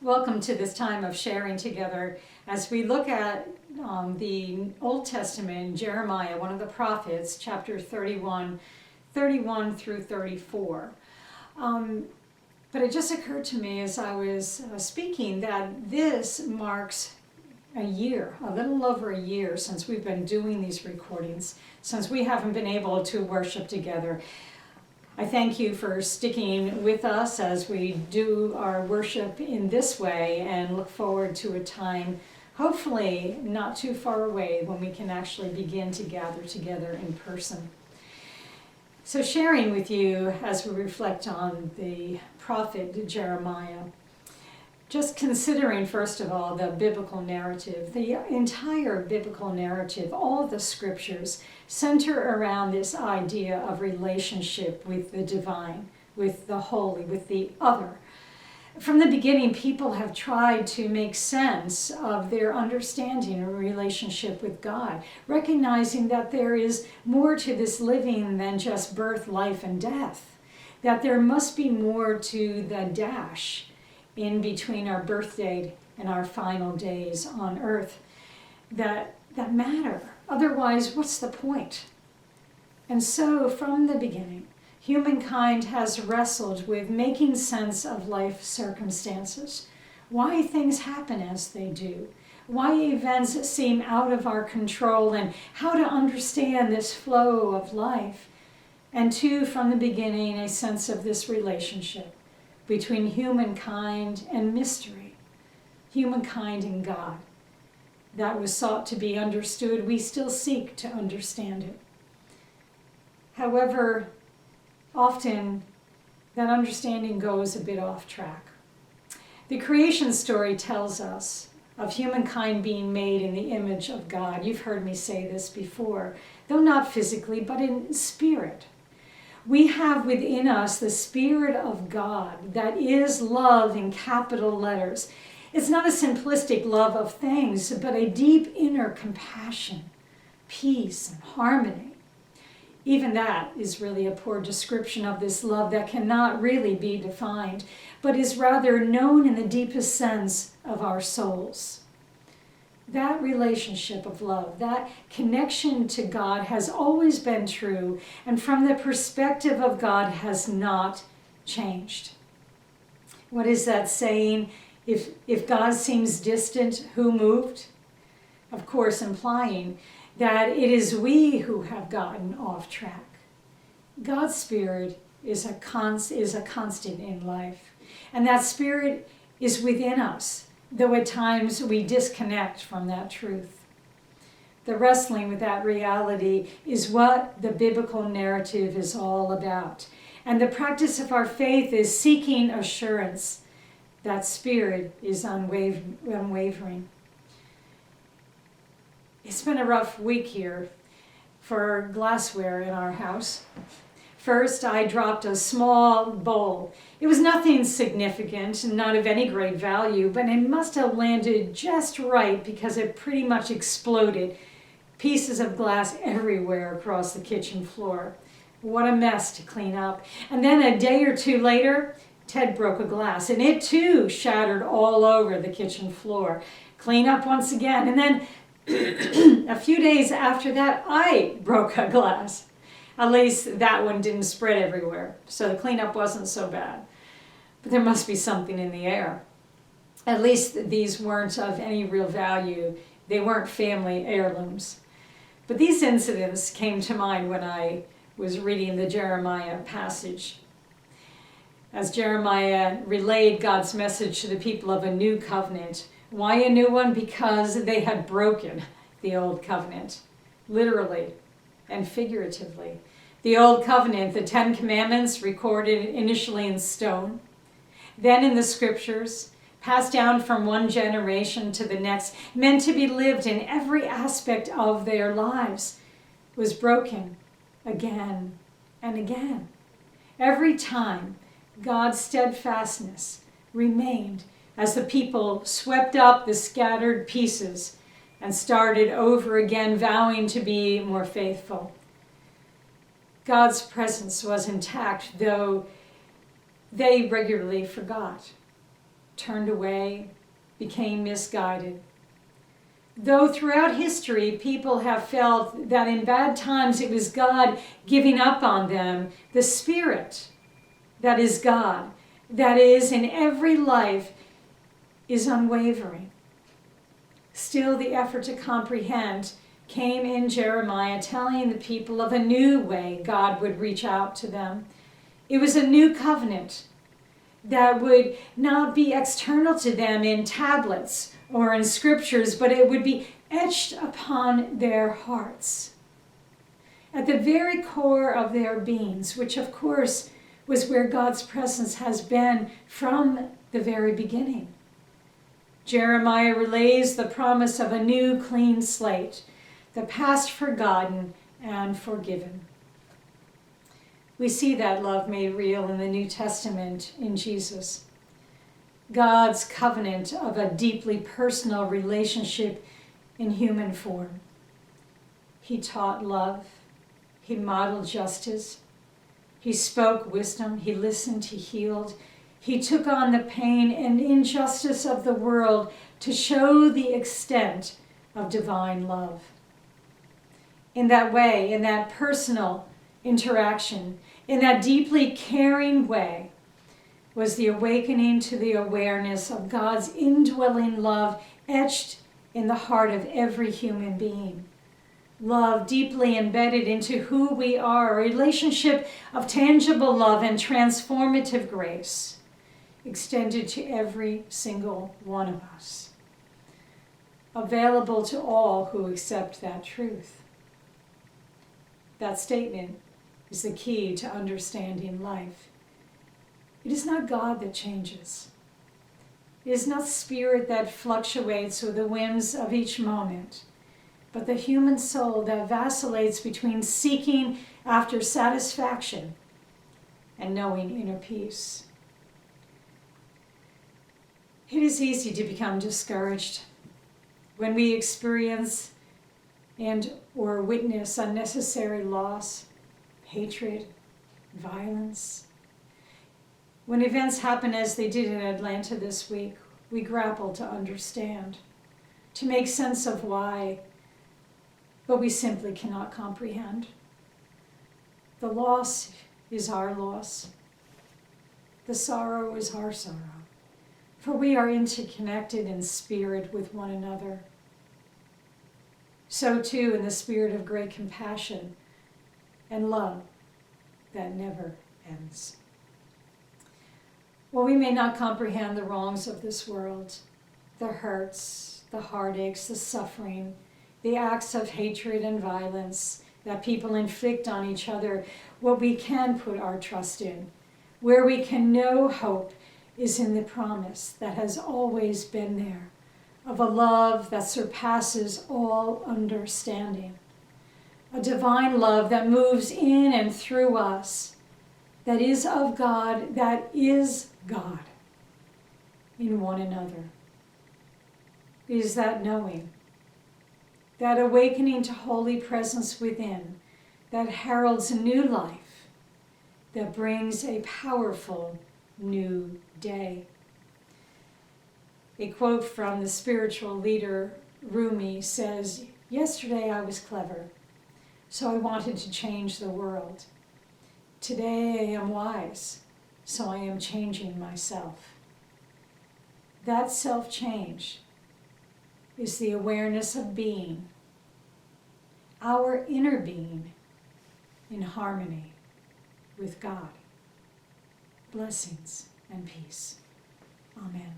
Welcome to this time of sharing together as we look at the Old Testament, Jeremiah, one of the prophets, chapter 31 through 34. But it just occurred to me as I was speaking that this marks a little over a year since we've been doing these recordings, since we haven't been able to worship together. I thank you for sticking with us as we do our worship in this way and look forward to a time, hopefully not too far away, when we can actually begin to gather together in person. So sharing with you as we reflect on the prophet Jeremiah, just considering first of all the biblical narrative. The entire biblical narrative, all of the scriptures center around this idea of relationship with the divine, with the holy, with the other. From the beginning, people have tried to make sense of their understanding or relationship with God, recognizing that there is more to this living than just birth, life, and death, that there must be more to the dash in between our birth date and our final days on earth that matter. Otherwise, what's the point? And so, from the beginning, humankind has wrestled with making sense of life circumstances, why things happen as they do, why events seem out of our control, and how to understand this flow of life. And two, from the beginning, a sense of this relationship between humankind and mystery, humankind and God. That was sought to be understood. We still seek to understand it. However, often that understanding goes a bit off track. The creation story tells us of humankind being made in the image of God. You've heard me say this before, though not physically, but in spirit. We have within us the Spirit of God that is love in capital letters. It's not a simplistic love of things, but a deep inner compassion, peace, and harmony. Even that is really a poor description of this love that cannot really be defined, but is rather known in the deepest sense of our souls. That relationship of love, that connection to God has always been true, and from the perspective of God has not changed. What is that saying? If God seems distant, who moved? Of course, implying that it is we who have gotten off track. God's Spirit is a constant in life, and that Spirit is within us, though at times we disconnect from that truth. The wrestling with that reality is what the biblical narrative is all about. And the practice of our faith is seeking assurance that Spirit is unwavering. It's been a rough week here for glassware in our house. First, I dropped a small bowl. It was nothing significant, not of any great value, but it must have landed just right because it pretty much exploded. Pieces of glass everywhere across the kitchen floor. What a mess to clean up. And then a day or two later, Ted broke a glass, and it too shattered all over the kitchen floor. Clean up once again, and then a few days after that, I broke a glass. At least that one didn't spread everywhere, so the cleanup wasn't so bad. But there must be something in the air. At least these weren't of any real value. They weren't family heirlooms. But these incidents came to mind when I was reading the Jeremiah passage. As Jeremiah relayed God's message to the people of a new covenant. Why a new one? Because they had broken the old covenant, literally and figuratively. The Old Covenant, the 10 Commandments, recorded initially in stone, then in the Scriptures, passed down from one generation to the next, meant to be lived in every aspect of their lives, was broken again and again. Every time, God's steadfastness remained as the people swept up the scattered pieces and started over again, vowing to be more faithful. God's presence was intact, though they regularly forgot. turned away, became misguided. Though throughout history people have felt that in bad times it was God giving up on them, the Spirit that is God, that is in every life, is unwavering. Still, the effort to comprehend came in Jeremiah telling the people of a new way God would reach out to them. It was a new covenant that would not be external to them in tablets or in scriptures, but it would be etched upon their hearts. At the very core of their beings, which of course was where God's presence has been from the very beginning. Jeremiah relays the promise of a new clean slate, the past forgotten and forgiven. We see that love made real in the New Testament in Jesus. God's covenant of a deeply personal relationship in human form. He taught love. He modeled justice. He spoke wisdom. He listened. He healed. He took on the pain and injustice of the world to show the extent of divine love. In that way, in that personal interaction, in that deeply caring way, was the awakening to the awareness of God's indwelling love etched in the heart of every human being. Love deeply embedded into who we are, a relationship of tangible love and transformative grace, extended to every single one of us, available to all who accept that truth. That statement is the key to understanding life. It is not God that changes. It is not spirit that fluctuates with the whims of each moment, but the human soul that vacillates between seeking after satisfaction and knowing inner peace. It is easy to become discouraged when we experience and or witness unnecessary loss, hatred, violence. When events happen as they did in Atlanta this week, we grapple to understand, to make sense of why, but we simply cannot comprehend. The loss is our loss. The sorrow is our sorrow, for we are interconnected in spirit with one another. So too in the spirit of great compassion and love that never ends. While we may not comprehend the wrongs of this world, the hurts, the heartaches, the suffering, the acts of hatred and violence that people inflict on each other, what we can put our trust in, where we can know hope, is in the promise that has always been there, of a love that surpasses all understanding, a divine love that moves in and through us, that is of God, that is God in one another. It is that knowing, that awakening to holy presence within, that heralds a new life, that brings a powerful new day. A quote from the spiritual leader Rumi says, "Yesterday I was clever, so I wanted to change the world. Today I am wise, so I am changing myself." That self-change is the awareness of being, our inner being, in harmony with God. Blessings and peace. Amen.